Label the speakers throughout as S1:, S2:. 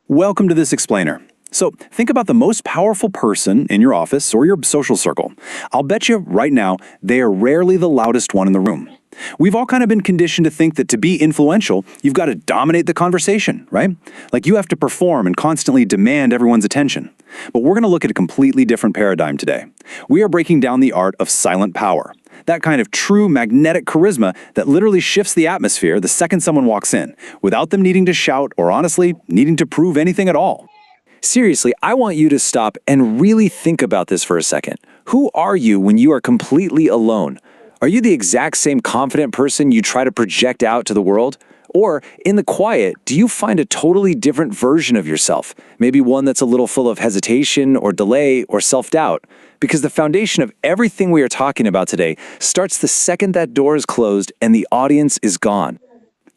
S1: Welcome to This Explainer. So, think about the most powerful person in your office or your social circle. I'll bet you right now they are rarely the loudest one in the room. We've all kind of been conditioned to think that to be influential, you've got to dominate the conversation, right? Like you have to perform and constantly demand everyone's attention. But we're going to look at a completely different paradigm today. We are breaking down the art of silent power. That kind of true magnetic charisma that literally shifts the atmosphere the second someone walks in, without them needing to shout or honestly needing to prove anything at all.
S2: Seriously, I want you to stop and really think about this for a second. Who are you when you are completely alone? Are you the exact same confident person you try to project out to the world? Or, in the quiet, do you find a totally different version of yourself? Maybe one that's a little full of hesitation or delay or self-doubt? Because the foundation of everything we are talking about today starts the second that door is closed and the audience is gone.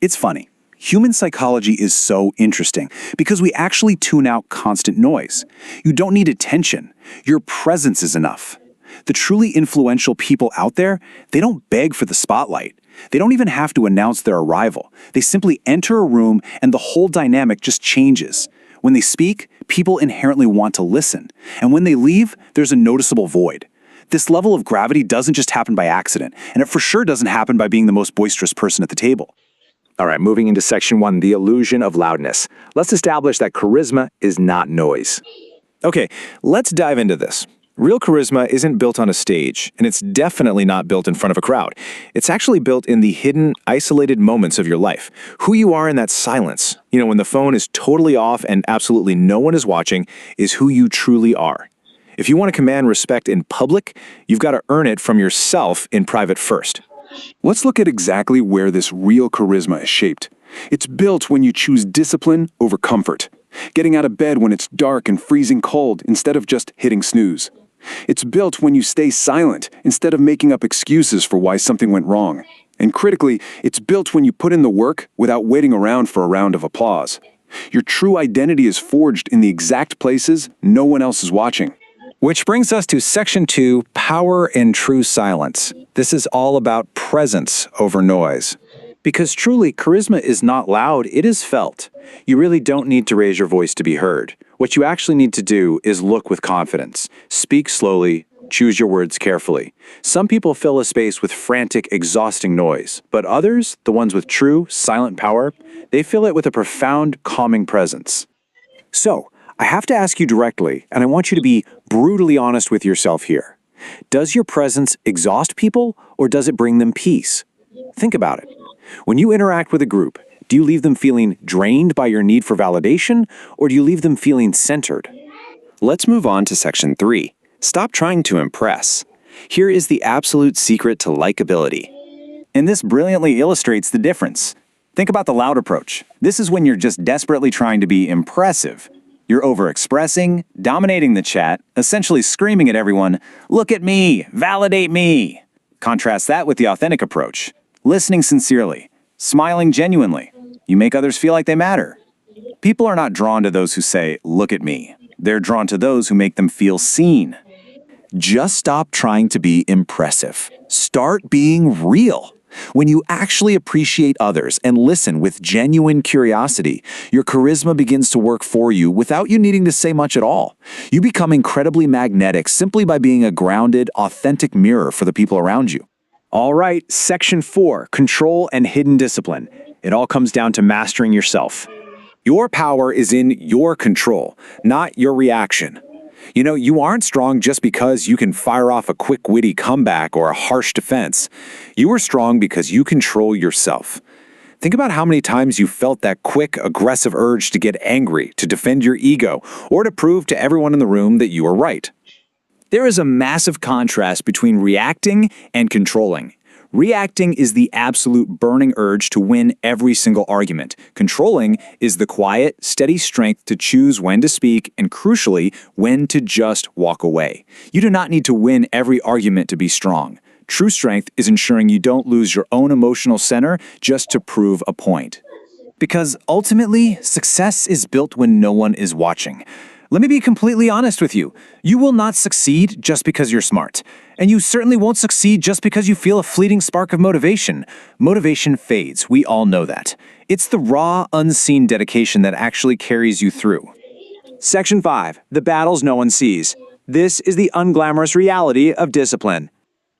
S1: It's funny. Human psychology is so interesting because we actually tune out constant noise. You don't need attention. Your presence is enough. The truly influential people out there, they don't beg for the spotlight. They don't even have to announce their arrival. They simply enter a room and the whole dynamic just changes. When they speak, people inherently want to listen. And when they leave, there's a noticeable void. This level of gravity doesn't just happen by accident, and it for sure doesn't happen by being the most boisterous person at the table.
S2: All right, moving into section 1, the illusion of loudness. Let's establish that charisma is not noise.
S1: Okay, let's dive into this. Real charisma isn't built on a stage, and it's definitely not built in front of a crowd. It's actually built in the hidden, isolated moments of your life. Who you are in that silence, when the phone is totally off and absolutely no one is watching, is who you truly are. If you want to command respect in public, you've got to earn it from yourself in private first. Let's look at exactly where this real charisma is shaped. It's built when you choose discipline over comfort, getting out of bed when it's dark and freezing cold instead of just hitting snooze. It's built when you stay silent instead of making up excuses for why something went wrong. And critically, it's built when you put in the work without waiting around for a round of applause. Your true identity is forged in the exact places no one else is watching.
S2: Which brings us to section 2, power and true silence. This is all about presence over noise. Because truly, charisma is not loud, it is felt. You really don't need to raise your voice to be heard. What you actually need to do is look with confidence. Speak slowly, choose your words carefully. Some people fill a space with frantic, exhausting noise, but others, the ones with true, silent power, they fill it with a profound, calming presence. So, I have to ask you directly, and I want you to be brutally honest with yourself here. Does your presence exhaust people, or does it bring them peace? Think about it. When you interact with a group, do you leave them feeling drained by your need for validation, or do you leave them feeling centered? Let's move on to section 3. Stop trying to impress. Here is the absolute secret to likability.
S1: And this brilliantly illustrates the difference. Think about the loud approach. This is when you're just desperately trying to be impressive. You're overexpressing, dominating the chat, essentially screaming at everyone, "Look at me! Validate me!" Contrast that with the authentic approach. Listening sincerely, smiling genuinely. You make others feel like they matter. People are not drawn to those who say, "Look at me." They're drawn to those who make them feel seen.
S2: Just stop trying to be impressive. Start being real. When you actually appreciate others and listen with genuine curiosity, your charisma begins to work for you without you needing to say much at all. You become incredibly magnetic simply by being a grounded, authentic mirror for the people around you.
S1: All right, section 4, control and hidden discipline. It all comes down to mastering yourself. Your power is in your control, not your reaction. You aren't strong just because you can fire off a quick, witty comeback or a harsh defense. You are strong because you control yourself. Think about how many times you felt that quick, aggressive urge to get angry, to defend your ego, or to prove to everyone in the room that you are right. There is a massive contrast between reacting and controlling. Reacting is the absolute burning urge to win every single argument. Controlling is the quiet, steady strength to choose when to speak and, crucially, when to just walk away. You do not need to win every argument to be strong. True strength is ensuring you don't lose your own emotional center just to prove a point. Because ultimately, success is built when no one is watching. Let me be completely honest with you. You will not succeed just because you're smart. And you certainly won't succeed just because you feel a fleeting spark of motivation. Motivation fades, we all know that. It's the raw, unseen dedication that actually carries you through. Section 5. The battles no one sees. This is the unglamorous reality of discipline.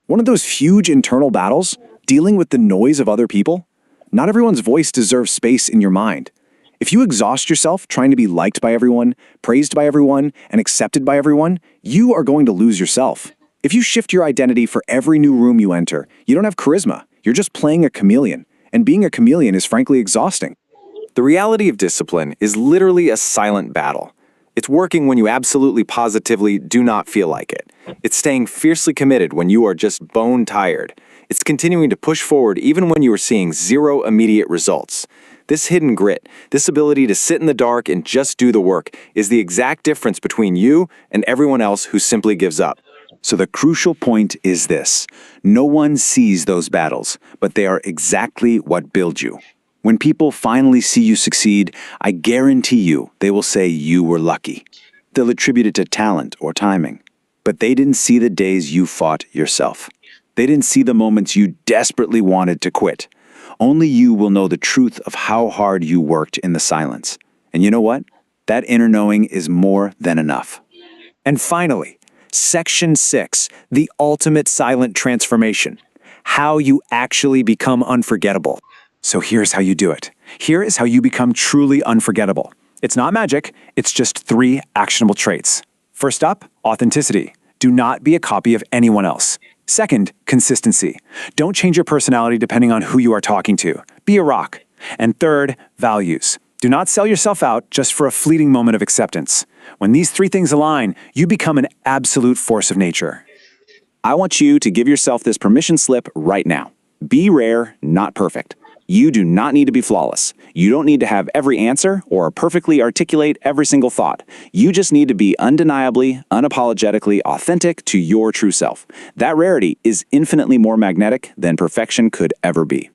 S1: One of those huge internal battles, dealing with the noise of other people. Not everyone's voice deserves space in your mind. If you exhaust yourself trying to be liked by everyone, praised by everyone, and accepted by everyone, you are going to lose yourself. If you shift your identity for every new room you enter, you don't have charisma. You're just playing a chameleon. And being a chameleon is frankly exhausting.
S2: The reality of discipline is literally a silent battle. It's working when you absolutely positively do not feel like it. It's staying fiercely committed when you are just bone tired. It's continuing to push forward even when you are seeing zero immediate results. This hidden grit, this ability to sit in the dark and just do the work, is the exact difference between you and everyone else who simply gives up.
S1: So the crucial point is this. No one sees those battles, but they are exactly what build you. When people finally see you succeed, I guarantee you they will say you were lucky. They'll attribute it to talent or timing. But they didn't see the days you fought yourself. They didn't see the moments you desperately wanted to quit. Only you will know the truth of how hard you worked in the silence. And you know what? That inner knowing is more than enough. And finally, Section 6, the ultimate silent transformation. How you actually become unforgettable. So here's how you do it. Here is how you become truly unforgettable. It's not magic, it's just 3 actionable traits. First up, authenticity. Do not be a copy of anyone else. Second, consistency. Don't change your personality depending on who you are talking to. Be a rock. And third, values. Do not sell yourself out just for a fleeting moment of acceptance. When these 3 things align, you become an absolute force of nature. I want you to give yourself this permission slip right now. Be rare, not perfect. You do not need to be flawless. You don't need to have every answer or perfectly articulate every single thought. You just need to be undeniably, unapologetically authentic to your true self. That rarity is infinitely more magnetic than perfection could ever be.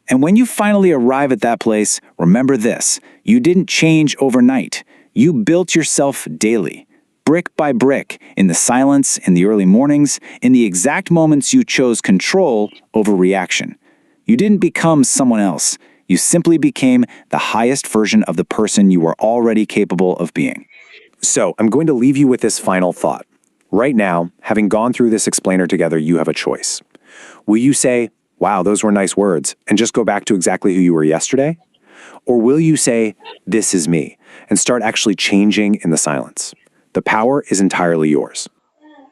S1: And when you finally arrive at that place, remember this: you didn't change overnight. You built yourself daily. Brick by brick, in the silence, in the early mornings, in the exact moments you chose control over reaction. You didn't become someone else. You simply became the highest version of the person you were already capable of being. So, I'm going to leave you with this final thought. Right now, having gone through this explainer together, you have a choice. Will you say, wow, those were nice words, and just go back to exactly who you were yesterday? Or will you say, this is me, and start actually changing in the silence? The power is entirely yours.